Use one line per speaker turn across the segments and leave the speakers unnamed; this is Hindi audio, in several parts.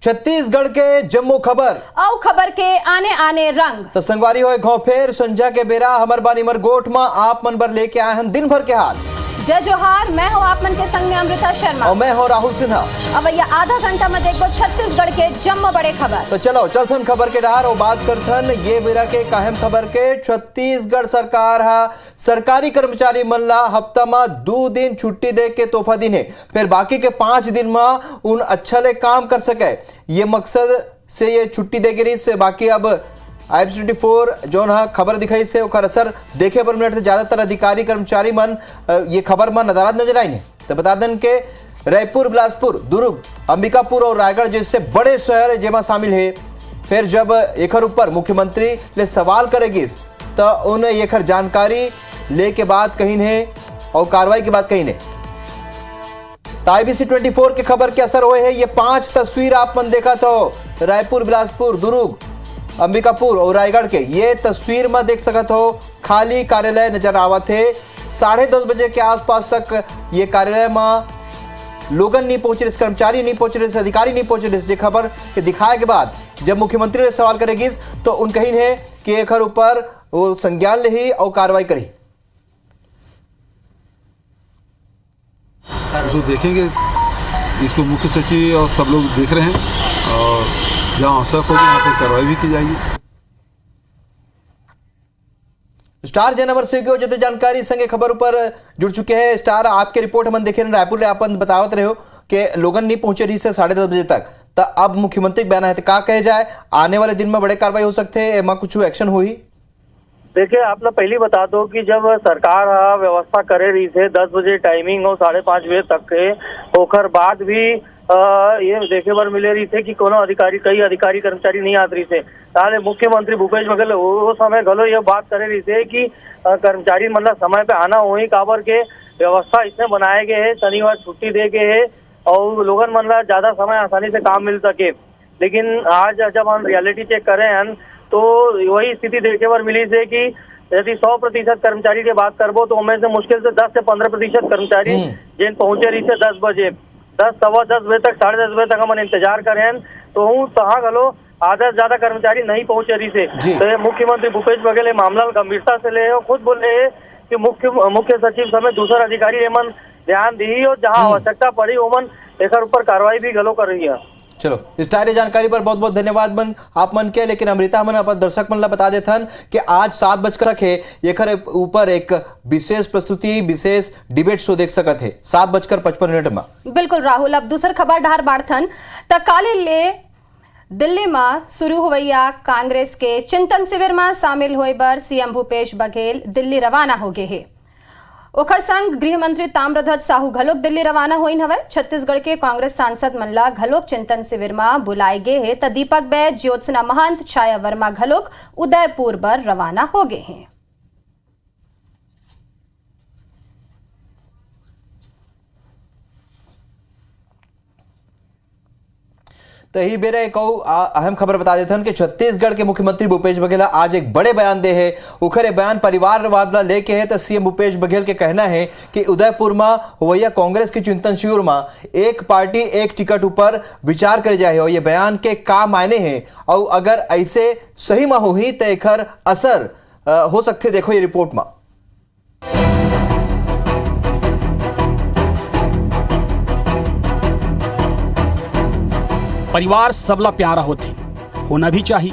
छत्तीसगढ़ के जम्मू खबर
औ खबर के आने आने रंग
तो संगवारी होए घोफेर संझा के बेरा हमर बानी मर गोठ में आप मन बर लेके आए हैं दिन भर के हाल।
जय जोहार, मैं हूँ आप मन के संग में अमृता शर्मा
और मैं हूँ राहुल सिन्हा।
अब यह आधा घंटा में देखो छत्तीसगढ़ के जम्मू बड़े खबर।
तो चलो चलथन खबर के डहार और बात करथन ये बेरा के काहम खबर के। छत्तीसगढ़ सरकार हा सरकारी कर्मचारी मन ला हफ्ता में 2 दिन छुट्टी दे के तोहफा दिन है, फिर बाकी के 5 दिन में उन अच्छा ले काम कर सके। ये मकसद से ये छुट्टी दे गिरी से बाकी अब IF24 जो ना खबर दिखाई से ओकर असर देखे पर मिनट ज्यादातर अधिकारी कर्मचारी मन ये खबर में नदारद नजर आई ने। तो बता दें कि रायपुर, बिलासपुर, दुर्ग, अंबिकापुर और रायगढ़ जैसे बड़े शहर जेमा शामिल है। फिर जब एकर ऊपर मुख्यमंत्री ले सवाल करेगी तो उन्हें एकर जानकारी ले के बाद कहीं है और कार्रवाई के बाद कहीं ने। IBC24 के खबर के असर हुए है ये 5 तस्वीर आप मन देखा तो रायपुर, बिलासपुर, दुर्ग, अंबिकापुर और रायगढ़ के ये तस्वीर में देख सकत हो खाली कार्यालय नजर आवत है। 10:30 बजे के आसपास तक ये कार्यालय में लोगन नहीं पहुंचे, कर्मचारी नहीं पहुंच रहे, अधिकारी नहीं पहुंच रहे। ये खबर के दिखाए के बाद जब मुख्यमंत्री ने सवाल करेगी तो उन कहीं है कि एक ऊपर वो संज्ञान ले ही और कार्रवाई करी।
जो देखेंगे इसको मुख्य सचिव और सब लोग देख रहे हैं और जहां असर होगी वहां पर कार्रवाई भी की जाएगी।
स्टार जनवर से जो जानकारी संगे खबर ऊपर जुड़ चुके हैं। स्टार आपके रिपोर्ट हम देखे रायपुर में अपन बतावत रहे हो कि लोगन नहीं पहुंचे रही से 10:30 बजे तक। तो अब मुख्यमंत्री बयान है तो क्या कहे जाए, आने वाले दिन में बड़े कार्रवाई हो सकते हैं, एमा कुछ एक्शन हुई?
देखिए, आप लोग पहले बता दो कि जब सरकार व्यवस्था करे रही थे 10 बजे टाइमिंग और 5:30 बजे तक के होकर बाद भी ये देखे बर मिले रही थे कि कोनो अधिकारी, कई अधिकारी कर्मचारी नहीं आते रही थे। ताले मुख्यमंत्री भूपेश बघेल वो समय गलो ये बात करे रही थे कि कर्मचारी मतलब समय पे आना वही काबर के व्यवस्था इसमें बनाए गए है, शनिवार छुट्टी दे गए है और लोगन मतलब ज्यादा समय आसानी से काम मिल सके। लेकिन आज जब हम रियलिटी चेक करे हैं तो वही स्थिति देखे बर मिली से कि यदि 100% कर्मचारी की बात करबो तो उनमें से मुश्किल से 10 से 15% कर्मचारी जिन पहुंचे रही थे 10 बजे, 10, सवा 10 बजे तक, 10:30 बजे तक हम इंतजार करें तो हूँ तहाँ गलो आधा से ज्यादा कर्मचारी नहीं पहुंचे रही से। तो ये मुख्यमंत्री भूपेश बघेल मामला गंभीरता से ले खुद बोले है कि मुख्य सचिव समेत दूसरा अधिकारी एमन ध्यान दी और जहाँ आवश्यकता पड़ी ओमन एक ऊपर कार्रवाई भी गलो कर रही है।
चलो इस सारी जानकारी पर बहुत बहुत धन्यवाद मन आप मन के। लेकिन अमृता मन अपन दर्शक मन ला बता देथन कि आज 7 बजकर रखे एकर ऊपर एक विशेष प्रस्तुति, विशेष डिबेट शो देख सकत है 7:55 में।
बिल्कुल राहुल, अब दूसर खबर ढार बाढ़थन तकाले ले दिल्ली में शुरू हुआ कांग्रेस के चिंतन शिविर में शामिल होए बर सीएम भूपेश बघेल दिल्ली रवाना हो गए है। ओखर संग गृह मंत्री ताम्रध्वज साहू घलोक दिल्ली रवाना होइन हवे। छत्तीसगढ़ के कांग्रेस सांसद मन ला घलोक चिंतन शिविर में बुलाए गए है। त दीपक बैद, ज्योत्सना महंत, छाया वर्मा घलोक उदयपुर बर रवाना हो गए हैं।
तो यही बेरा एक अहम खबर बता देते हैं कि छत्तीसगढ़ के मुख्यमंत्री भूपेश बघेल आज एक बड़े बयान दे है। उखरे बयान परिवारवाद लेके है। तो सीएम भूपेश बघेल के कहना है कि उदयपुर में हुआ कांग्रेस के चिंतन शिविर में एक पार्टी एक टिकट ऊपर विचार करे जाए और ये बयान के का मायने हैं और अगर ऐसे सही में हुई तो एक असर हो सकते देखो ये रिपोर्ट में।
परिवार सबला प्यारा होती होना भी चाहिए।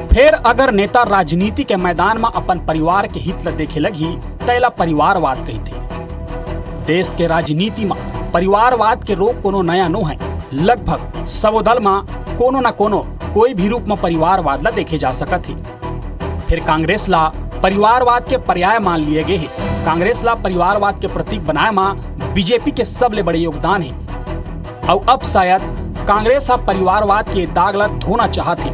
फिर अगर नेता राजनीति के मैदान में अपन परिवार के हित ला देखे लगी तैला परिवारवाद कही थे। देश के राजनीति में परिवारवाद के रोग कोनो नया नो है। लगभग सब दल में कोनो न कोनो कोई भी रूप में परिवारवाद ला देखे जा सकत है। फिर कांग्रेस ला परिवारवाद के पर्याय मान लिए गए हैं। कांग्रेस ला परिवारवाद के प्रतीक बनाए में बीजेपी के सबले बड़े योगदान है और अब शायद कांग्रेस आप परिवारवाद के दाग ला धोना चाहती।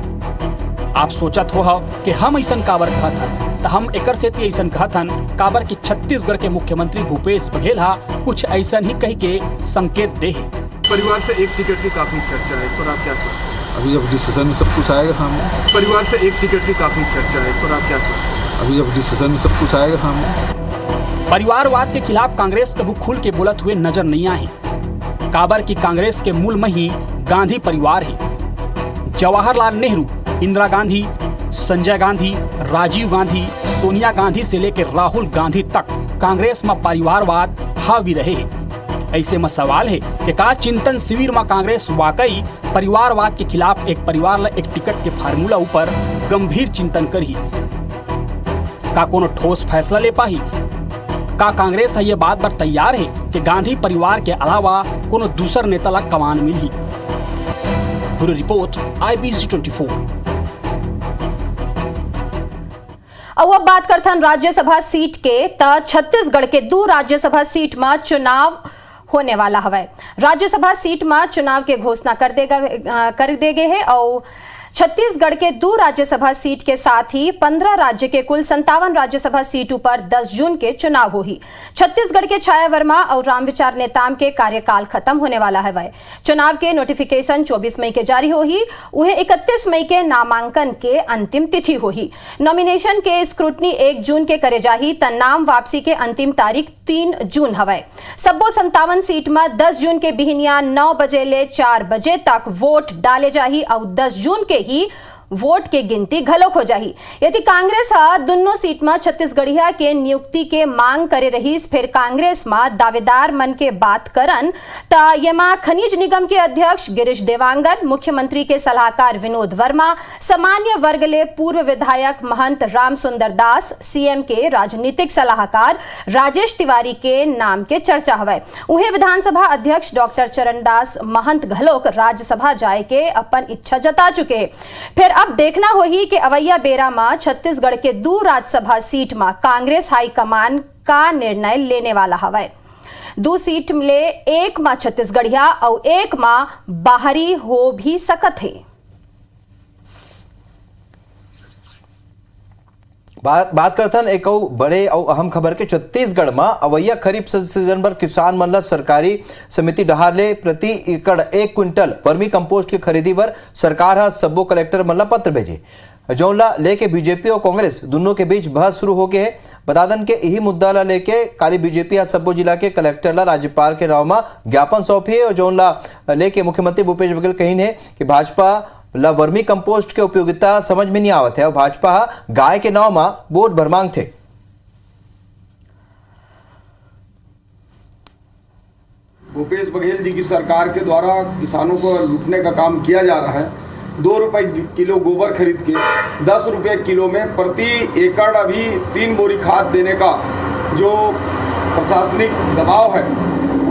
आप सोचत हो कि हम ऐसा काबर कहत हन, तो हम एकर से ऐसा कहत हन काबर कि छत्तीसगढ़ के मुख्यमंत्री भूपेश बघेल कुछ ऐसा ही कही के संकेत दे है।
परिवार से एक टिकट की काफी चर्चा है, इस पर आप क्या सोचते हैं?
अभी जब डिसीजन में सब कुछ आएगा सामने।
परिवार से एक टिकट की काफी चर्चा है, इस पर आप क्या सोचते हैं?
अभी जब डिसीजन में सब कुछ आएगा सामने।
परिवारवाद के खिलाफ कांग्रेस कबू खुल के बोलत हुए नजर नहीं आए। काबर की कांग्रेस के मूल में ही गांधी परिवार ही जवाहरलाल नेहरू, इंदिरा गांधी, संजय गांधी, राजीव गांधी, सोनिया गांधी से लेकर राहुल गांधी तक कांग्रेस में परिवारवाद हावी रहे। ऐसे में सवाल है कि का चिंतन शिविर में कांग्रेस वाकई परिवारवाद के खिलाफ एक परिवार ला एक टिकट के फार्मूला ऊपर गंभीर चिंतन करही, का कोनो ठोस फैसला ले पाही? का कांग्रेस ये बात पर तैयार है कि गांधी परिवार के अलावा कोनो दूसर नेता ला कमान मिली? Bureau report IBC 24।
अब बात करथन राज्यसभा सीट के त छत्तीसगढ़ के 2 राज्यसभा सीट में चुनाव होने वाला हवै। राज्यसभा सीट में चुनाव के घोषणा कर दे गए है और छत्तीसगढ़ के 2 राज्यसभा सीट के साथ ही 15 राज्य के कुल 57 राज्यसभा सीटों पर 10 जून के चुनाव होही। छत्तीसगढ़ के छाया वर्मा और रामविचार नेताम के कार्यकाल खत्म होने वाला है। वह चुनाव के नोटिफिकेशन 24 मई के जारी होही। उन्हें 31 मई के नामांकन के अंतिम तिथि होही। नॉमिनेशन के स्क्रूटनी 1 जून के करे जाही त नाम वापसी के अंतिम तारीख 3 जून हवै। सबो 57 सीट में 10 जून के बिहनिया 9 बजे ले 4 बजे तक वोट डाले जाही और 10 जून के ही वोट के गिनती घलोक हो जाही। यदि कांग्रेस दोनों सीट में छत्तीसगढ़िया के नियुक्ति के मांग करे रहीस, फिर कांग्रेस में दावेदार मन के बात करन त येमा खनिज निगम के अध्यक्ष गिरीश देवांगन, मुख्यमंत्री के सलाहकार विनोद वर्मा, सामान्य वर्ग ले पूर्व विधायक महंत राम सुंदर दास, सीएम के राजनीतिक सलाहकार राजेश तिवारी के नाम के चर्चा हवै। उन्हें विधानसभा अध्यक्ष डॉक्टर चरणदास महंत घलोक राज्यसभा जाए के अपन इच्छा जता चुके। फिर अब देखना होही कि अवैया बेरा में छत्तीसगढ़ के 2 राज्यसभा सीट में कांग्रेस हाईकमान का निर्णय लेने वाला हवै। 2 सीट ले एक में छत्तीसगढ़िया और एक में बाहरी हो भी सकत है।
बात करथन एक बड़े और अहम खबर के छत्तीसगढ़ में अवैया खरीफ सीजन पर किसान मन ला सरकारी समिति डहार ले प्रति एकड़ 1 क्विंटल वर्मी कंपोस्ट की खरीदी पर सरकार हा सब्बो कलेक्टर मन ला पत्र भेजे, जौनला लेके बीजेपी और कांग्रेस दोनों के बीच बहस शुरू हो गए है। बतादन के यही मुद्दा ला लेके काली बीजेपी आज सब्बो जिला के कलेक्टर ला राज्यपाल के नाम में ज्ञापन सौंपी है और जौनला लेके मुख्यमंत्री भूपेश बघेल कही है कि भाजपा ला वर्मी कंपोस्ट के उपयोगिता समझ में नहीं आवत है और भाजपा गाय के नाव में वोट भर मांग थे।
भूपेश बघेल जी की सरकार के द्वारा किसानों को लूटने का काम किया जा रहा है। 2 रुपए किलो गोबर खरीद के 10 रुपए किलो में प्रति एकड़ अभी 3 बोरी खाद देने का जो प्रशासनिक दबाव है,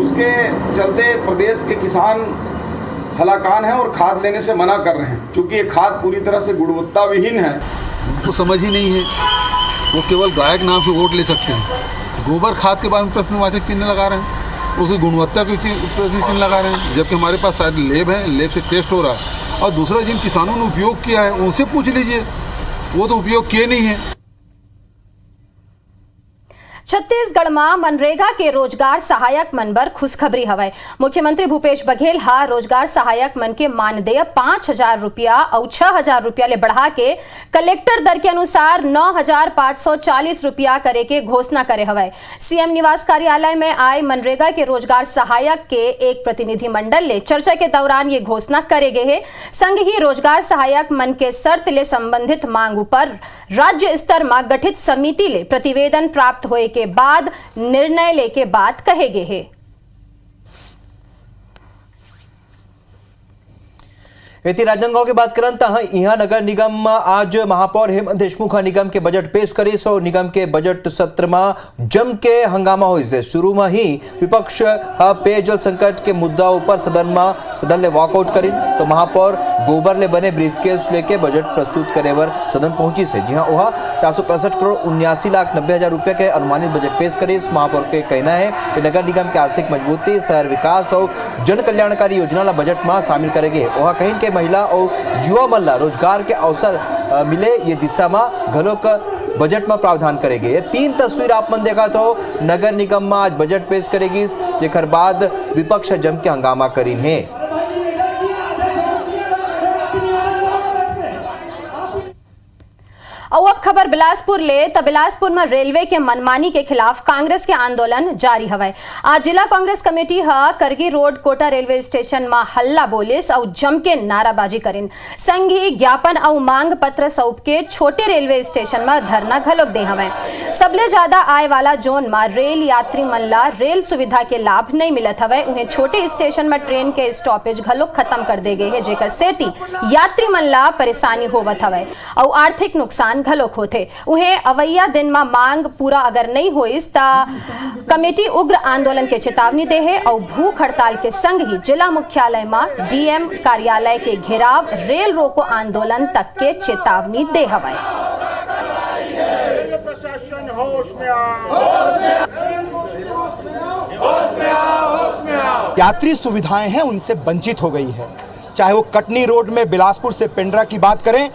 उसके चलते प्रदेश के किसान हलाकान है और खाद लेने से मना कर रहे हैं, क्योंकि ये खाद पूरी तरह से गुणवत्ता विहीन है।
उनको समझ ही नहीं है, वो केवल गाय के नाम से वोट ले सकते हैं। गोबर खाद के बारे में प्रश्नवाचक चिन्ह लगा रहे हैं, उसकी गुणवत्ता के प्रश्न चिन्ह लगा रहे हैं, जबकि हमारे पास शायद लैब है, लैब से टेस्ट हो रहा है। और दूसरा जिन किसानों ने उपयोग किया है उनसे पूछ लीजिए, वो तो उपयोग किए नहीं है।
छत्तीसगढ़ में मनरेगा के रोजगार सहायक मन बर खुशखबरी हवै। मुख्यमंत्री भूपेश बघेल हा रोजगार सहायक मन के मानदेय 5,000 रुपया और 6,000 रुपया ले बढ़ा के कलेक्टर दर के अनुसार 9,540 रुपया करे के घोषणा करे हवै। सीएम निवास कार्यालय में आए मनरेगा के रोजगार सहायक के एक प्रतिनिधि मंडल ले चर्चा के दौरान ये घोषणा करे गए है। संग ही रोजगार सहायक मन के शर्त ले संबंधित मांग पर राज्य स्तर में गठित समिति ले प्रतिवेदन प्राप्त होए के बाद निर्णय लेके बात कहे गए है।
यदि राजनांदगांव की बात करें तो यहाँ नगर निगम में आज महापौर हेमंत देशमुख निगम के बजट पेश करी और निगम के बजट सत्र में जम के हंगामा हुई से शुरू में ही विपक्ष पेयजल संकट के मुद्दा ऊपर सदन ने वॉकआउट करी तो महापौर गोबर ले बने ब्रीफकेस लेके बजट प्रस्तुत करे बर सदन पहुंची से, जी हाँ वह 465 करोड़ 79,90,000 रुपये के अनुमानित बजट पेश करी। इस महापौर के कहना है कि नगर निगम की आर्थिक मजबूती, शहर विकास और जन कल्याणकारी योजना ला बजट में शामिल करेंगे। वह कहीं के महिला और युवा मन ला रोजगार के अवसर मिले ये दिशा में घलोक बजट में प्रावधान करेंगे। ये 3 तस्वीर आप मन देखा तो नगर निगम में आज बजट पेश करेगी, जेकर बाद विपक्ष जम के हंगामा करीन है।
और अब खबर बिलासपुर ले तो बिलासपुर में रेलवे के मनमानी के खिलाफ कांग्रेस के आंदोलन जारी हवे। आज जिला कांग्रेस कमेटी करगी रोड कोटा रेलवे स्टेशन में हल्ला बोलिस और जम के नाराबाजी करिन। संग ही ज्ञापन और मांग पत्र सौंप के छोटे रेलवे स्टेशन में धरना घलोक दे हवे। सबले ज्यादा आय वाला जोन में रेल यात्री मन ला रेल सुविधा के लाभ नहीं मिलत हवे। उन्हें छोटे स्टेशन में ट्रेन के स्टॉपेज घलोक खत्म कर दे गए है, जेकर सेती यात्री मन ला परेशानी होवत हवे और आर्थिक नुकसान घलोक होते। उन्हें अवैया दिन में मांग पूरा अगर नहीं होइस ता कमेटी उग्र आंदोलन के चेतावनी दे है और भूख हड़ताल के संग ही जिला मुख्यालय में डीएम कार्यालय के घेराव रेल रोको आंदोलन तक के चेतावनी दे हवे।
यात्री सुविधाएं हैं उनसे वंचित हो गई है, चाहे वो कटनी रोड में बिलासपुर से पेंड्रा की बात करें,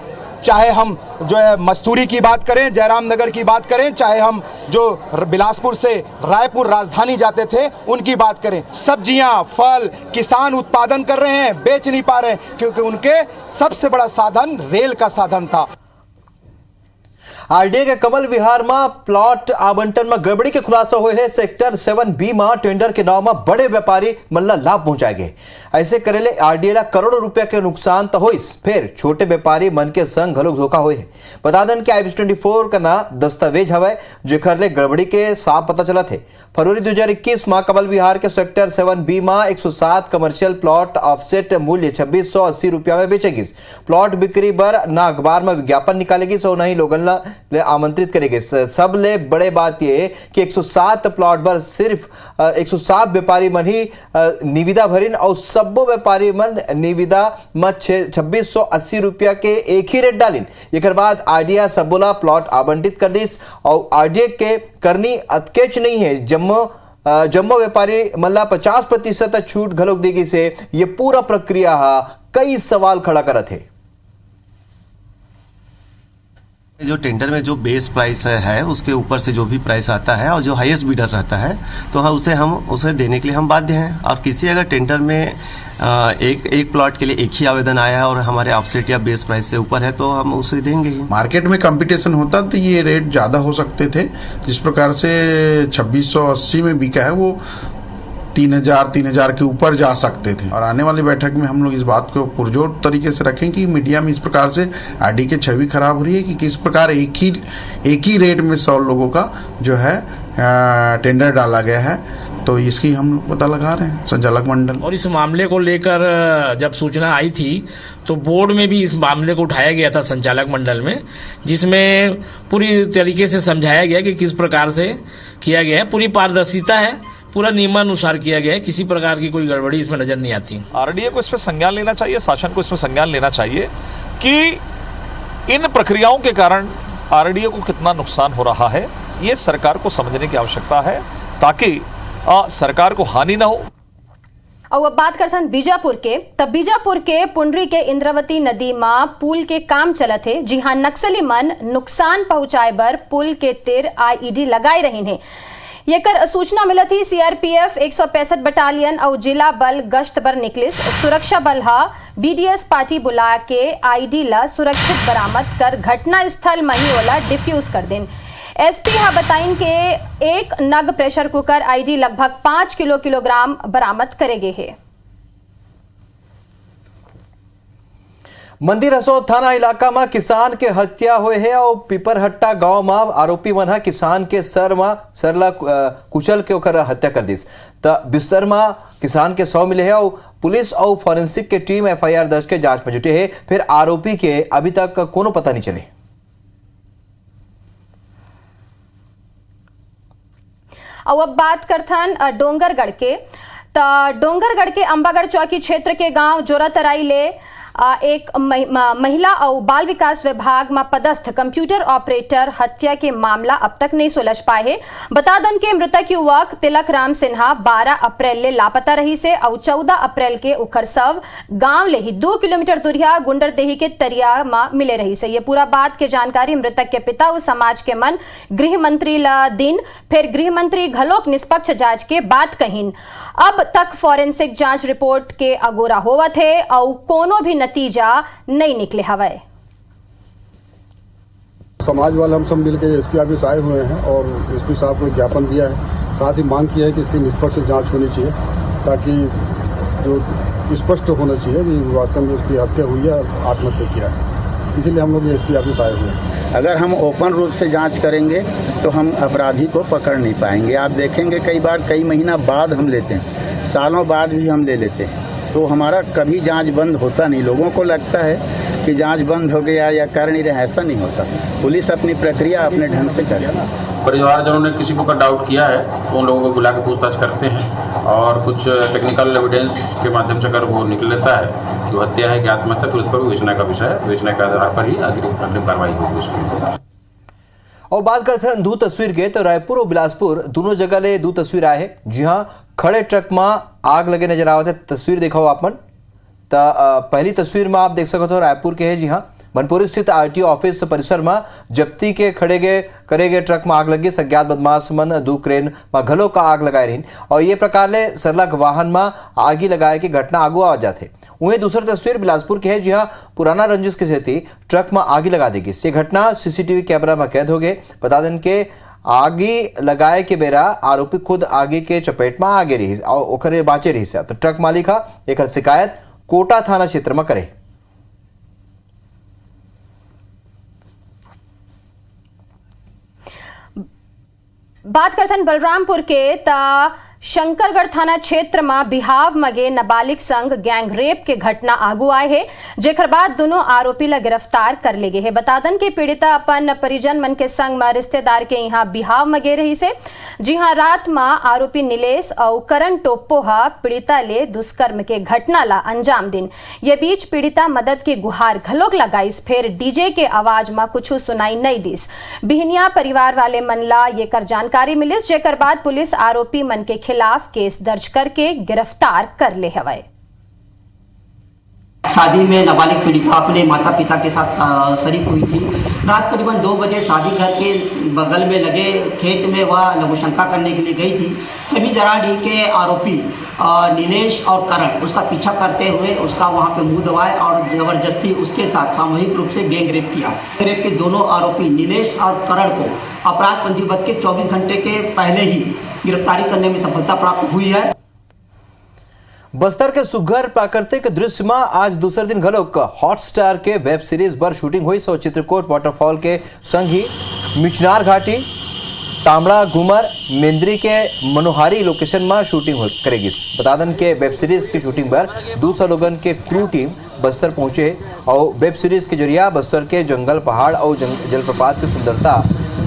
चाहे हम जो है मस्तूरी की बात करें, जयराम नगर की बात करें, चाहे हम जो बिलासपुर से रायपुर राजधानी जाते थे उनकी बात करें। सब्जियां, फल किसान उत्पादन कर रहे हैं, बेच नहीं पा रहे हैं क्योंकि उनके सबसे बड़ा साधन रेल का साधन था।
आरडीए के कमल विहार में प्लॉट आवंटन में गड़बड़ी के खुलासा हुए है। सेक्टर 7B में टेंडर के नाम में बड़े व्यापारी मल्ला लाभ पहुंचाएंगे। ऐसे करेले आरडीए ला करोड़ों रुपया के नुकसान तो होइस, फिर छोटे व्यापारी मन के संग घलोक धोखा हुए है। बता दें कि IBC24 का ना दस्तावेज हवे जेकर ले गड़बड़ी के साफ पता चला थे। फरवरी 2021 में कमल विहार के सेक्टर 7B में 107 कमर्शियल प्लॉट ऑफसेट मूल्य 2680 रुपया में बेचेगी। प्लॉट बिक्री पर ना अखबार में विज्ञापन निकालेगी सो नहीं लोगन ले आमंत्रित करेंगे। सब ले बड़े बात ये कि 107 प्लॉट पर सिर्फ 107 व्यापारी मन ही निविदा भरिन और सबो व्यापारी मन निविदा में 2680 रुपया के एक ही रेट डालिन। एक बाद आरडीए सबोला प्लॉट आवंटित कर दिस और आरडीए के करनी अतकेच नहीं है। जम्मो व्यापारी मल्ला 50% छूट घलोक देगी से ये पूरा प्रक्रिया कई सवाल खड़ा करत है।
जो टेंडर में जो बेस प्राइस है उसके ऊपर से जो भी प्राइस आता है और जो हाईएस्ट बीडर रहता है तो उसे देने के लिए हम बाध्य हैं। और किसी अगर टेंडर में एक प्लॉट के लिए एक ही आवेदन आया है और हमारे ऑफसेट या बेस प्राइस से ऊपर है तो हम उसे देंगे ही।
मार्केट में कंपटीशन होता तो ये रेट ज्यादा हो सकते थे। जिस प्रकार से 2680 में बिका है वो 3000 के ऊपर जा सकते थे। और आने वाली बैठक में हम लोग इस बात को पुरजोर तरीके से रखें कि मीडिया में इस प्रकार से आरडी की छवि खराब हो रही है कि किस प्रकार एक ही रेट में 100 लोगों का जो है टेंडर डाला गया है। तो इसकी हम लोग पता लगा रहे हैं संचालक मंडल।
और इस मामले को लेकर जब सूचना आई थी तो बोर्ड में भी इस मामले को उठाया गया था संचालक मंडल में, जिसमें पूरी तरीके से समझाया गया कि किस प्रकार से किया गया है। पूरी पारदर्शिता है, पूरा नियमानुसार किया गया है, किसी प्रकार की कोई गड़बड़ी इसमें नजर नहीं आती।
आरडीए को इसमें संज्ञान लेना चाहिए, शासन को इसमें संज्ञान लेना चाहिए कि इन प्रक्रियाओं के कारण आरडीए को कितना नुकसान हो रहा है। ये सरकार को समझने की आवश्यकता है ताकि सरकार को हानि ना हो।
और अब बात करते हैं बीजापुर के। तब बीजापुर के पुंडरी के इंद्रावती नदी में पुल के काम चलत है। जी हाँ, नक्सली मन नुकसान पहुंचाए बर पुल के तिर IED लगाए रही है। ये कर सूचना मिला थी। CRPF 165 बटालियन और जिला बल गश्त पर निकलिस। सुरक्षा बल BDS पार्टी बुला के IED ला सुरक्षित बरामद कर घटना स्थल मही वाला डिफ्यूज कर दें। SP बताइन के एक नग प्रेशर कुकर IED लगभग 5 किलोग्राम बरामद करेगे है।
मंदिर हसोद थाना इलाका में किसान के हत्या हुए है और पिपरहट्टा गांव में आरोपी मन किसान के सरला कुचल के ओकर हत्या कर दिस। त बिस्तर में किसान के 100 मिले है और पुलिस और फॉरेंसिक के टीम FIR दर्ज के जांच में जुटे है। फिर आरोपी के अभी तक कोनो पता नहीं चले।
और अब बात करथन डोंगरगढ़ के। डोंगरगढ़ के अंबागढ़ चौकी क्षेत्र के गांव जोरातराई ले एक महिला और बाल विकास विभाग में पदस्थ कंप्यूटर ऑपरेटर हत्या के मामला अब तक नहीं सुलझ पाए है। बता दें कि मृतक युवक तिलक राम सिन्हा 12 अप्रैल ले लापता रही से और 14 अप्रैल के उखर शव गांव ले ही 2 किलोमीटर दूरिया गुंडरदेही के तरिया में मिले रही से। ये पूरा बात के जानकारी मृतक के पिता और समाज के मन गृह मंत्री ला दिन फिर गृह मंत्री घलोक निष्पक्ष जांच के बात कहीन। अब तक फॉरेंसिक जांच रिपोर्ट के अगोरा होवत है और कोनो भी नतीजा नहीं निकले हवे।
समाज वाले हम सब मिलकर एसपी ऑफिस आए हुए हैं और एसपी साहब को ज्ञापन दिया है, साथ ही मांग किया है कि इसकी निष्पक्ष जांच होनी चाहिए, ताकि जो स्पष्ट होना चाहिए कि वास्तव में उसकी हत्या हुई है, आत्महत्या किया है। इसीलिए हम लोग एसपी ऑफिस आए हुए हैं।
अगर हम ओपन रूप से जांच करेंगे तो हम अपराधी को पकड़ नहीं पाएंगे। आप देखेंगे कई बार कई महीना बाद हम लेते हैं, सालों बाद भी हम ले लेते हैं, तो हमारा कभी जांच बंद होता नहीं। लोगों को लगता है कि जांच बंद हो गया या कर नहीं रहे, ऐसा नहीं होता। पुलिस अपनी प्रक्रिया अपने ढंग से करे।
परिवारजनों ने किसी को डाउट किया है तो उन लोगों को बुला के पूछताछ करते हैं और कुछ टेक्निकल एविडेंस के माध्यम से अगर वो निकल लेता है कि वो हत्या है कि आत्महत्या, फिर उस पर भी विवेचना का विषय है, विवेचना के आधार पर ही अग्रिम कार्रवाई होगी उसकी।
और बात करते हैं दो तस्वीर के, तो रायपुर और बिलासपुर दोनों जगह ले दो तस्वीर आए हैं। जी हाँ, खड़े ट्रक में आग लगे नजर आवत। तस्वीर दिखाओ आपन। पहली तस्वीर में आप देख सकते हो रायपुर के है। जी हाँ, मनपुरी स्थित आरटीओ ऑफिस परिसर में जब्ती के खड़े गए ट्रक में आग लगी। अज्ञात बदमाश मन दो क्रेन में घलो का आग लगाए रही और ये प्रकार ले सरलग वाहन में आगी लगाए की घटना आगू आ जाते। वहीं दूसरी तस्वीर बिलासपुर की है। जी हाँ, पुराना रंजिश के सेती ट्रक में आगी लगा देगी। ये घटना सीसीटीवी कैमरा में कैद हो गए। बता दें के आगी लगाए के बेरा आरोपी खुद आगे के चपेट में आगे रही और ओखरे बाँचे रही से। तो ट्रक मालिक एक शिकायत कोटा थाना क्षेत्र में करे।
बात करथन बलरामपुर के शंकरगढ़ थाना क्षेत्र में बिहाव मगे नाबालिग संग गैंग रेप के घटना आगू आए है, जेकर बाद दोनों आरोपी ला गिरफ्तार कर ले गए है। बतादन के पीड़िता अपन परिजन मन के संग में रिश्तेदार के यहाँ बिहाव मगे रही से। जी हाँ, रात में आरोपी नीलेश और करण टोप्पो पीड़िता ले दुष्कर्म के घटना ला अंजाम दिन। ये बीच पीड़िता मदद के गुहार घलोक लगाइस, फिर डीजे के आवाज में कुछ सुनाई नहीं दिस। बिहनिया परिवार वाले मन ला ये कर जानकारी मिलिस, जेकर बाद पुलिस आरोपी मन के खिलाफ केस दर्ज करके गिरफ्तार कर ले हवे।
शादी में नाबालिग पीड़िता अपने माता पिता के साथ शरीक हुई थी। रात करीबन 2 बजे शादी घर के बगल में लगे खेत में वह लघुशंका करने के लिए गई थी। तभी जराडीह के आरोपी नीलेश और करण उसका पीछा करते हुए उसका वहां पे मुंह दबाए और जबरदस्ती उसके साथ सामूहिक रूप से गैंग रेप किया। रेप के दोनों आरोपी नीलेश और करण को अपराध पंजीबद्ध के 24 घंटे के पहले ही गिरफ्तारी करने में सफलता प्राप्त हुई है।
बस्तर के सुघर प्राकृतिक दृश्य में आज दूसरे दिन घलोक हॉटस्टार के वेब सीरीज पर शूटिंग हुई। सो चित्रकूट वाटरफॉल के संग ही मिचनार घाटी, तांबड़ा घूमर, मेंद्री के मनोहारी लोकेशन में शूटिंग करेगी। बता दें के वेब सीरीज की शूटिंग पर 200 लोगन के क्रू टीम बस्तर पहुंचे और वेब सीरीज के जरिए बस्तर के जंगल, पहाड़ और जलप्रपात की सुंदरता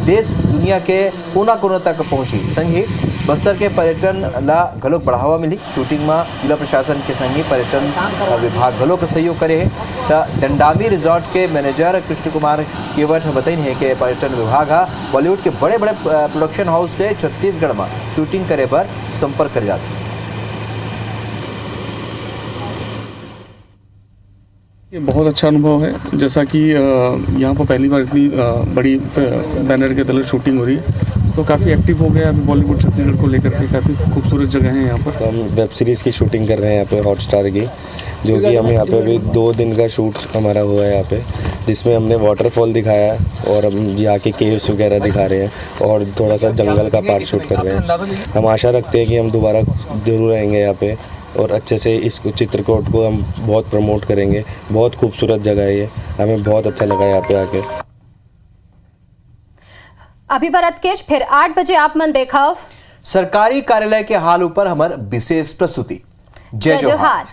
देश दुनिया के कोना कोना तक पहुंची। संग ही बस्तर के पर्यटन ला घलोक बढ़ावा मिली। शूटिंग में जिला प्रशासन के संग ही पर्यटन विभाग घलोक सहयोग करे है। दंडामी रिजॉर्ट के मैनेजर कृष्ण कुमार केवट बताई है कि पर्यटन विभाग बॉलीवुड के बड़े बड़े प्रोडक्शन हाउस ले छत्तीसगढ़ में शूटिंग करे पर संपर्क कर जाते।
ये बहुत अच्छा अनुभव है। जैसा कि यहाँ पर पहली बार इतनी बड़ी बैनर के तले शूटिंग हो रही है, तो काफ़ी एक्टिव हो गया अभी बॉलीवुड छत्तीसगढ़ को लेकर के। काफ़ी खूबसूरत जगह है यहाँ पर।
तो हम वेब सीरीज़ की शूटिंग कर रहे हैं यहाँ पे हॉटस्टार की, जो कि हम यहाँ पे अभी 2 दिन का शूट हमारा हुआ है यहाँ पे, जिसमें हमने वाटरफॉल दिखाया है और हम यहाँ के केव्स वगैरह दिखा रहे हैं और थोड़ा सा जंगल का पार्ट शूट कर रहे हैं। हम आशा रखते हैं कि हम दोबारा जरूर आएंगे यहाँ पे और अच्छे से इस चित्रकूट को हम बहुत प्रमोट करेंगे। बहुत खूबसूरत जगह है ये, हमें बहुत अच्छा लगा यहाँ पे आके।
अभी भरत केश फिर 8 बजे आप मन देखा
सरकारी कार्यालय के हाल ऊपर हमार विशेष प्रस्तुति। जय जोहार।